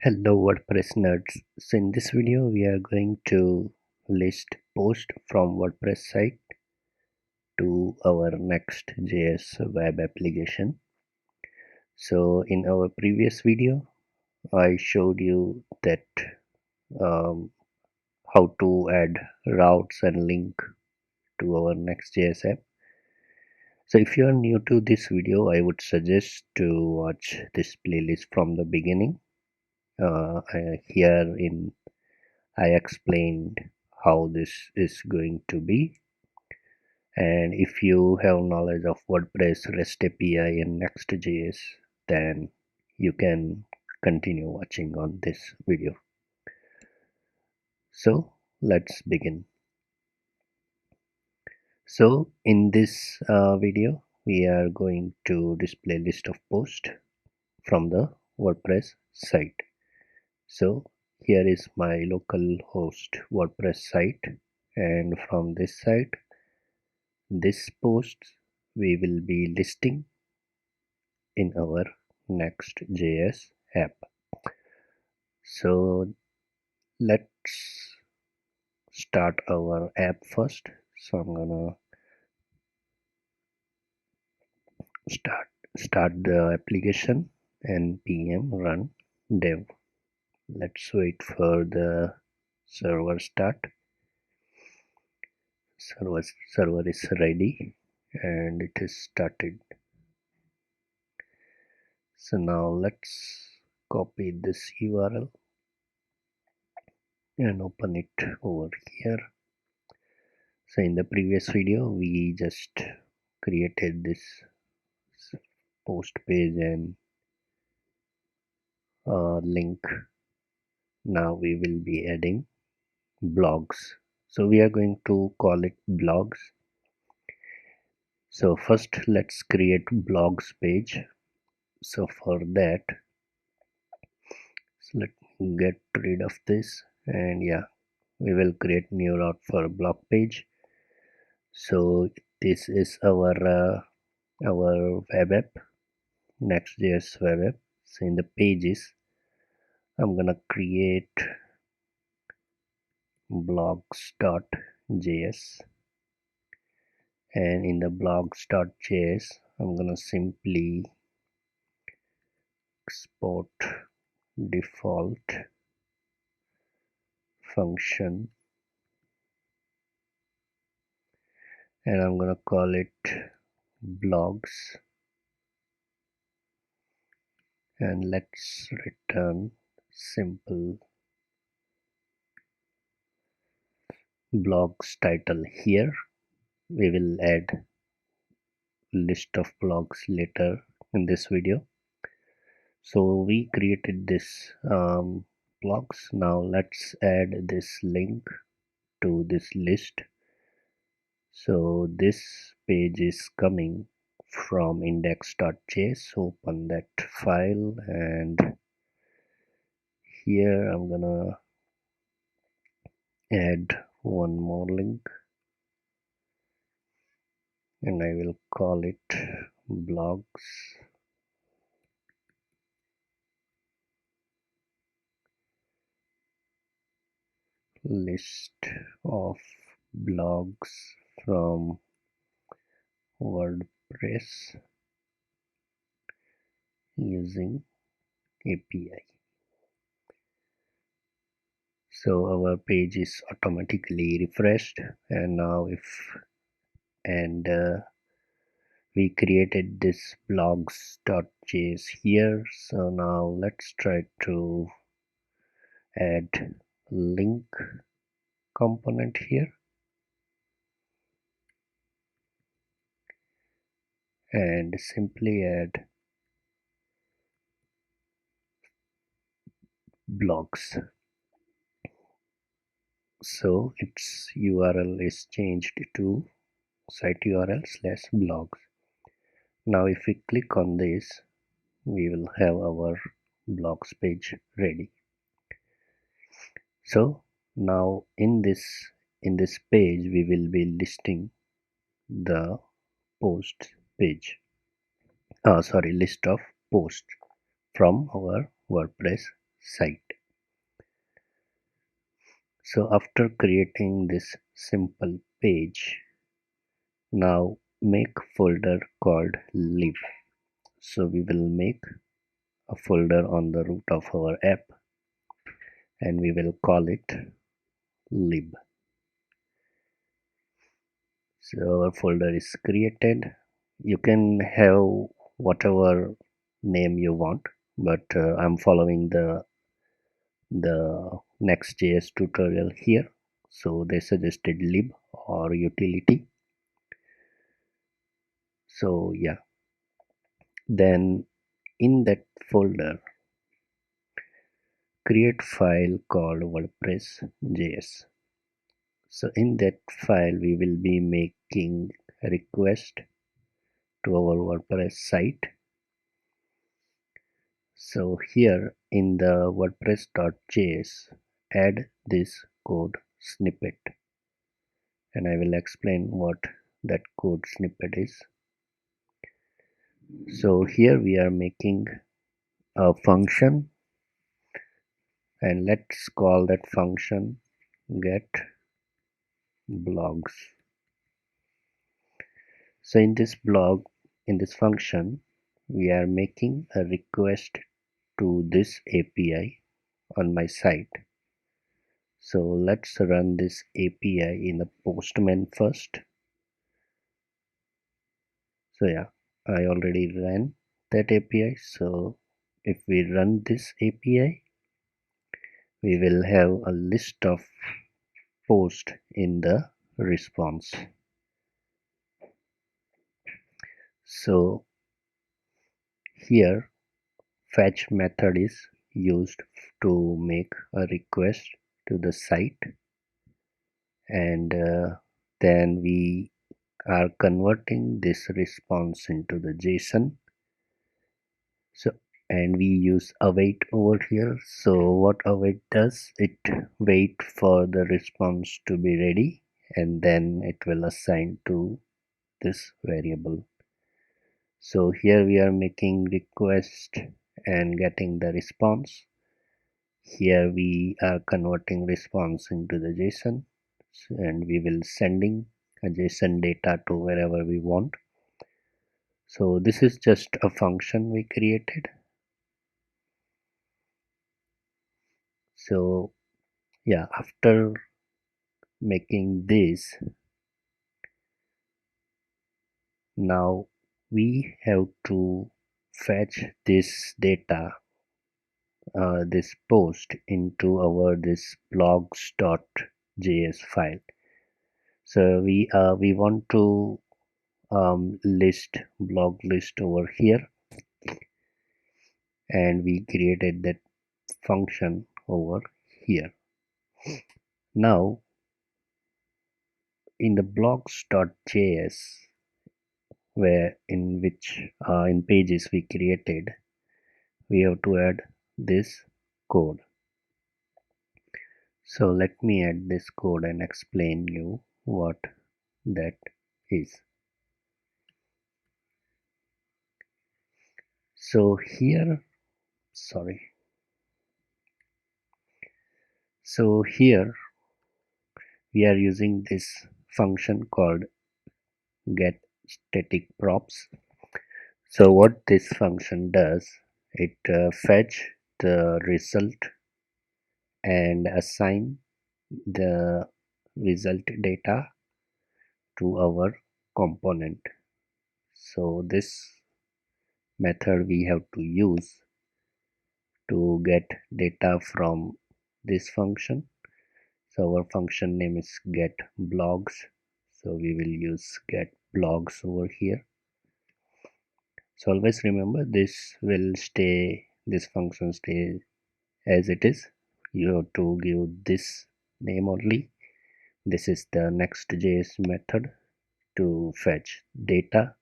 Hello WordPress nerds. So in this video we are going to list post from WordPress site to our Next.JS web application. So in our previous video I showed you that um, how to add routes and link to our Next.js app. So if you are new to this video, I would suggest to watch this playlist from the beginning. Here in I explained how this is going to be, and if you have knowledge of WordPress REST API and Next.js, then you can continue watching on this video. So let's begin. So in this video we are going to display list of posts from the WordPress site. So here is my local host WordPress site, and from this site this post we will be listing in our Next.js app. So let's start our app first. So I'm gonna start the application npm run dev. Let's wait for the server start. Server is ready and it is started. So now let's copy this URL and open it over here. So in the previous video we just created this post page and link. Now we will be adding blogs. So we are going to call it blogs. So first let's create blogs page. So for that, so let me get rid of this, and yeah, we will create new route for blog page. So this is our web app, Next.js web app. So in the pages I'm gonna create blogs.js, and in the blogs.js I'm gonna simply export default function, and I'm gonna call it blogs, and let's return simple blogs title. Here we will add list of blogs later in this video. So we created this blogs. Now let's add this link to this list. So this page is coming from index.js. Open that file, and here I'm gonna add one more link, and I will call it blogs list of blogs from WordPress using API. So our page is automatically refreshed, and now we created this blogs.js here. So now let's try to add link component here, and simply add blogs. So its URL is changed to site URL / blogs. Now if we click on this, we will have our blogs page ready. So now in this page we will be listing the post page, list of posts from our WordPress site. So after creating this simple page, now make folder called lib. So we will make a folder on the root of our app and we will call it lib. So our folder is created. You can have whatever name you want, but I'm following the Next.js tutorial here. So they suggested lib or utility. So yeah, then in that folder, create file called WordPress.js. So in that file, we will be making a request to our WordPress site. So here in the WordPress.js, add this code snippet, and I will explain what that code snippet is. So here we are making a function, and let's call that function get blogs. So in this function, we are making a request to this API on my site. So let's run this API in the Postman first. So yeah, I already ran that API. So if we run this API, we will have a list of posts in the response. So here fetch method is used to make a request to the site, and then we are converting this response into the JSON. So and we use await over here. So what await does, it wait for the response to be ready and then it will assign to this variable. So here we are making request and getting the response. Here we are converting response into the JSON, and we will sending a JSON data to wherever we want. So this is just a function we created. So yeah, after making this, now we have to fetch this data, this post into our this blogs.js file. So we want to list blog list over here, and we created that function over here. Now in the blogs.js, where in which in pages we created, we have to add this code. So let me add this code and explain you what that is. So here, so here we are using this function called get static props. So what this function does, it fetch the result and assign the result data to our component. So this method we have to use to get data from this function. So our function name is get blogs. So we will use get blogs over here. So always remember, this function stay as it is. You have to give this name only. This is the Next.js method to fetch data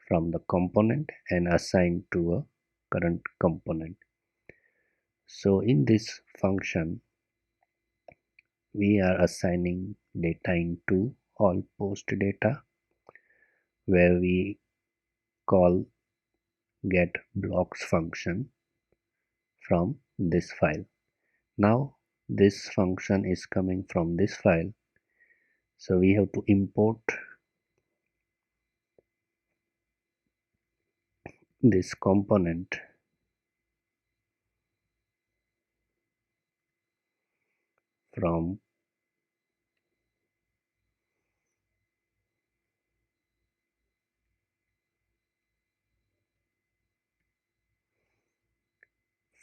from the component and assign to a current component. So in this function, we are assigning data into all post data, where we call get blocks function from this file. Now this function is coming from this file, so we have to import this component from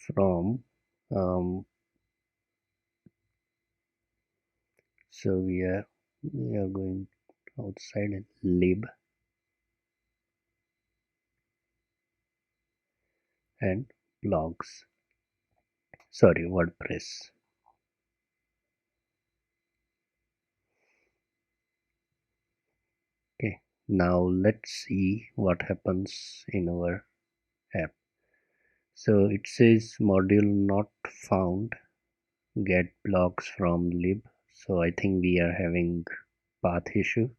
from um, so we are going outside and lib and blogs, sorry, WordPress. Okay, now let's see what happens in our app. So it says module not found, get blocks from lib. So I think we are having path issue.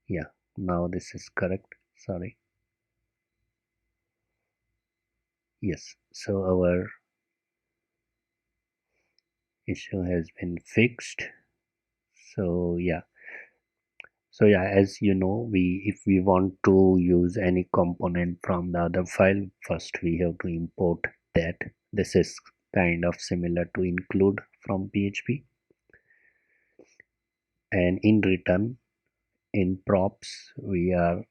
Yeah, now this is correct. Sorry. Yes, so our issue has been fixed. So yeah, as you know, if we want to use any component from the other file, first we have to import that. This is kind of similar to include from PHP, and in return, in props, we are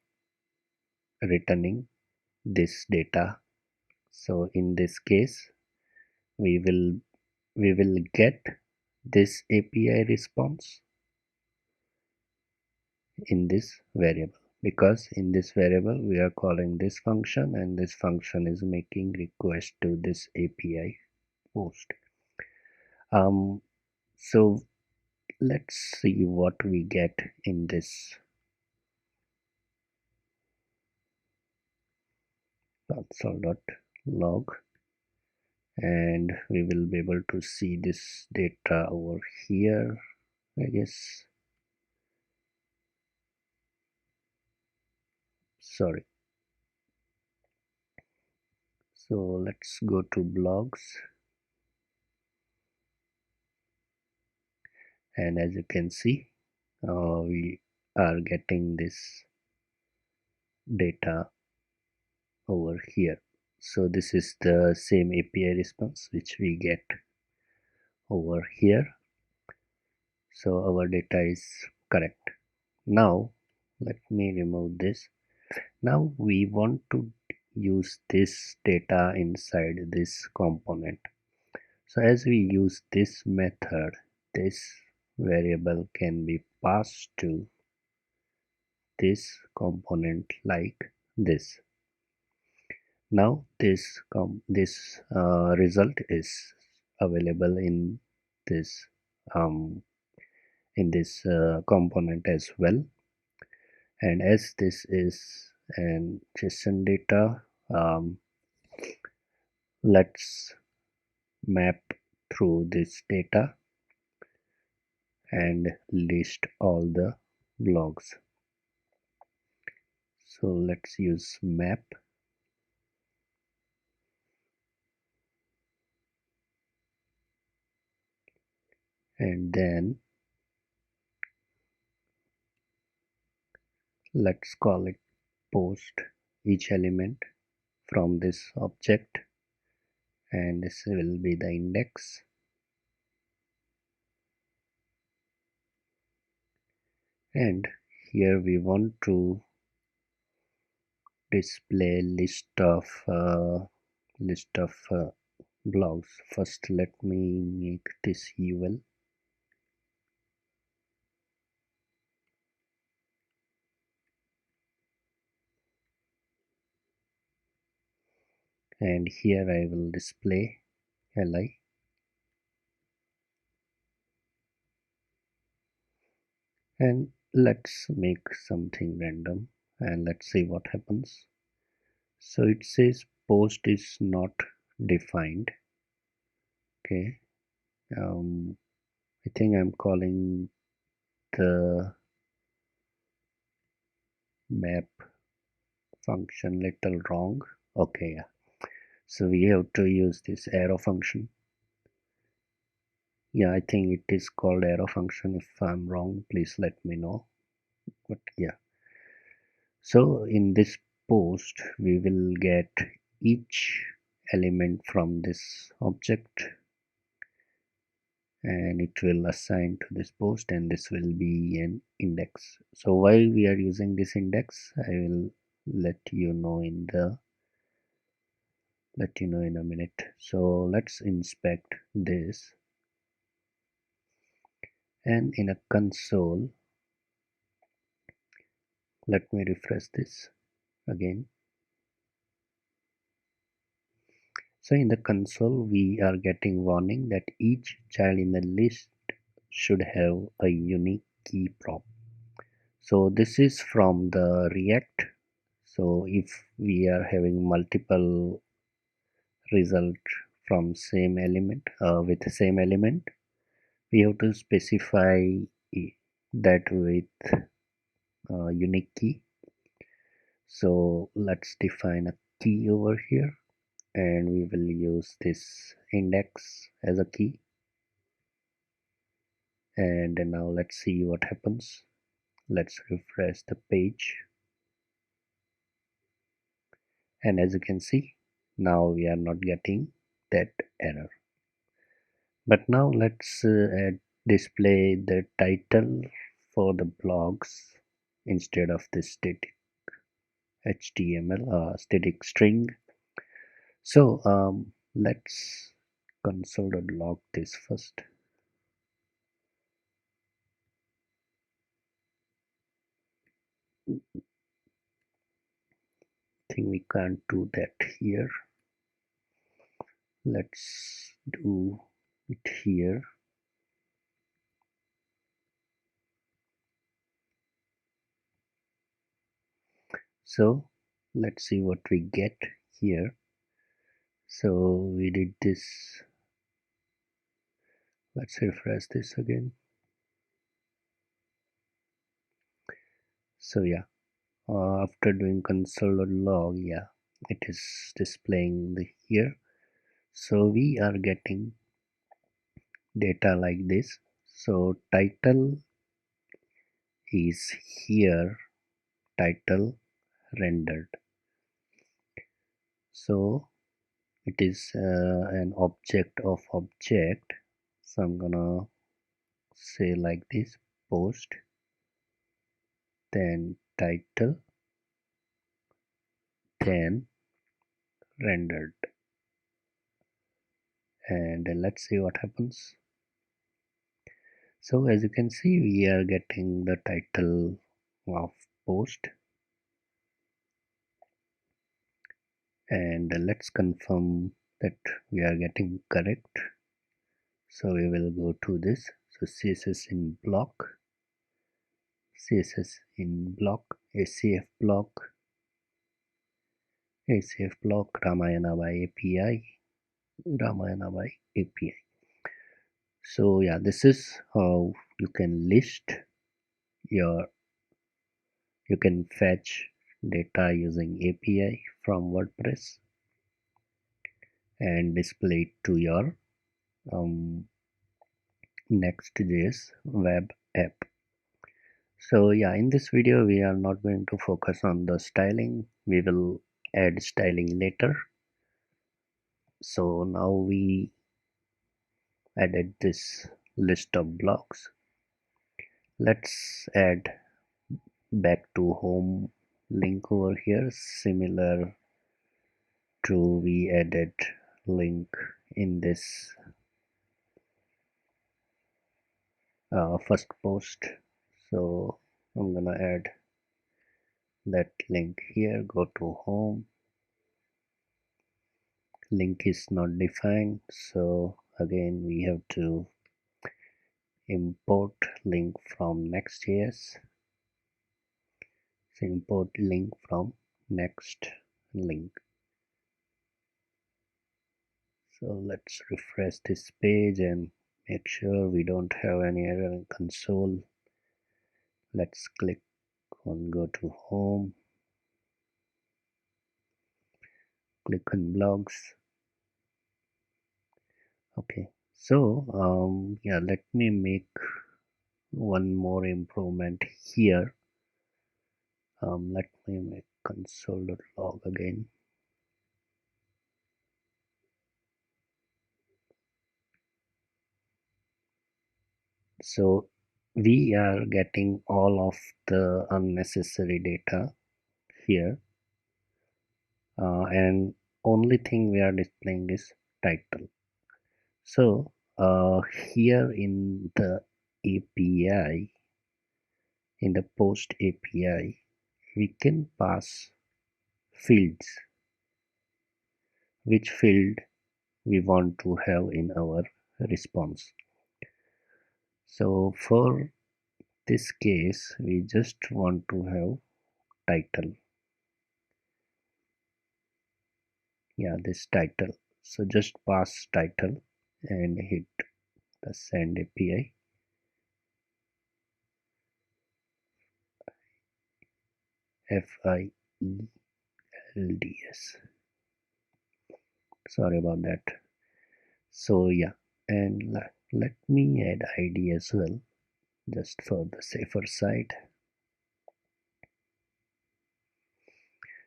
returning this data. So in this case, we will get this API response in this variable, because in this variable we are calling this function, and this function is making request to this API post. So let's see what we get in this console.log, and we will be able to see this data over here, I guess. Sorry. So let's go to blogs, and as you can see, we are getting this data over here. So this is the same API response which we get over here. So our data is correct. Now let me remove this. Now we want to use this data inside this component. So as we use this method, this variable can be passed to this component like this. Now this result is available this um, in this component as well. And as this is an JSON data, let's map through this data and list all the blogs. So let's use map, and then let's call it post each element from this object, and this will be the index. And here we want to display list of blogs. First let me make this UL, and here I will display li, and let's make something random and let's see what happens. So it says post is not defined. Okay, I think I'm calling the map function little wrong. Okay, yeah. So we have to use this arrow function. Yeah, I think it is called arrow function. If I'm wrong, please let me know. But yeah, so in this post we will get each element from this object, and it will assign to this post, and this will be an index. So why we are using this index, I will let you know in a minute. So let's inspect this, and in a console, let me refresh this again. So in the console we are getting warning that each child in the list should have a unique key prop. So this is from the React. So if we are having multiple result from same element with the same element, we have to specify that with unique key. So let's define a key over here, and we will use this index as a key. And now let's see what happens. Let's refresh the page, and as you can see, now we are not getting that error. But now let's display the title for the blogs instead of this static HTML static string. So let's console.log this first. I think we can't do that here. Let's do it here. So let's see what we get here. So we did this. Let's refresh this again. So yeah, after doing console.log, yeah, it is displaying here. So we are getting data like this. So title is here, title rendered. So it is an object of object. So I'm gonna say like this: post, then title, then rendered. And let's see what happens. So as you can see, we are getting the title of post, and let's confirm that we are getting correct. So we will go to this. So CSS in block, CSS in block, ACF block, ACF block, Ramayana by API, Ramayana by API. So yeah, this is how you can list your, you can fetch data using API from WordPress and display it to your Next.js web app. So yeah, in this video we are not going to focus on the styling. We will add styling later. So now we added this list of blocks. Let's add back to home link over here, similar to we added link in this first post. So I'm gonna add that link here. Go to home, link is not defined, so again we have to import link from Next.js. So import link from next link. So let's refresh this page and make sure we don't have any error in console. Let's click on go to home, click on blogs, Okay, so yeah, let me make one more improvement here. Let me make console.log again. So we are getting all of the unnecessary data here, and only thing we are displaying is title. So here in the API, in the post API, we can pass fields, which field we want to have in our response. So for this case, we just want to have title. Yeah, this title. So just pass title and hit the send API. FIELDS. Sorry about that. So yeah, and let me add ID as well, just for the safer side.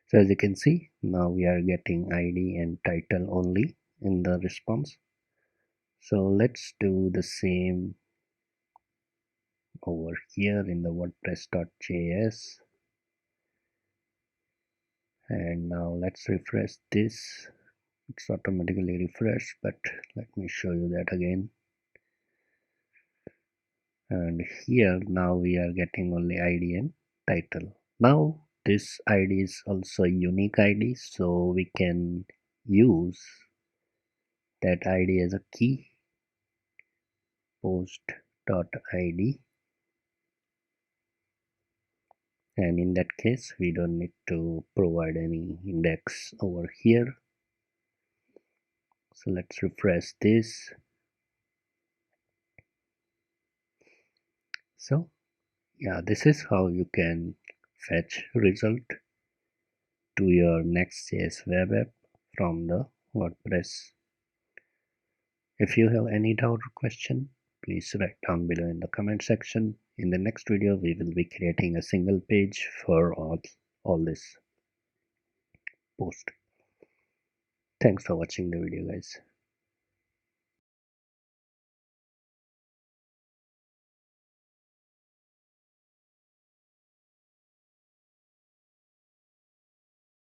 So as you can see, now we are getting ID and title only in the response. So let's do the same over here in the WordPress.js, and now let's refresh this. It's automatically refreshed, but let me show you that again. And here now we are getting only ID and title. Now this ID is also a unique ID, so we can use that ID as a key, post.id, and in that case we don't need to provide any index over here. So let's refresh this. So yeah, this is how you can fetch result to your Next.js web app from the WordPress. If you have any doubt or question, please write down below in the comment section. In the next video, we will be creating a single page for all this post. Thanks for watching the video, guys.